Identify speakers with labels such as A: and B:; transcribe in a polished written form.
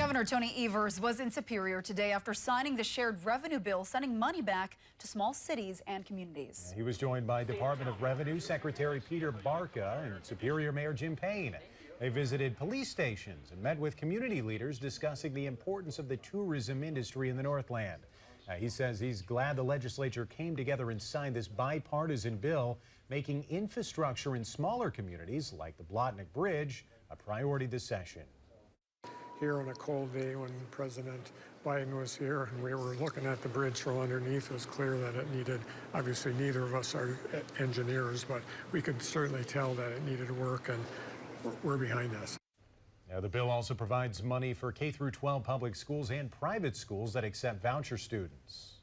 A: Governor Tony Evers was in Superior today after signing the shared revenue bill, sending money back to small cities and communities.
B: He was joined by Department of Revenue Secretary Peter Barca and Superior Mayor Jim Payne. They visited police stations and met with community leaders discussing the importance of the tourism industry in the Northland. He says he's glad the legislature came together and signed this bipartisan bill, making infrastructure in smaller communities like the Blotnick Bridge a priority this session.
C: Here on a cold day when President Biden was here and we were looking at the bridge from underneath, it was clear that it needed, obviously neither of us are engineers, but we could certainly tell that it needed work, and we're behind this.
B: Now, the bill also provides money for K-12 public schools and private schools that accept voucher students.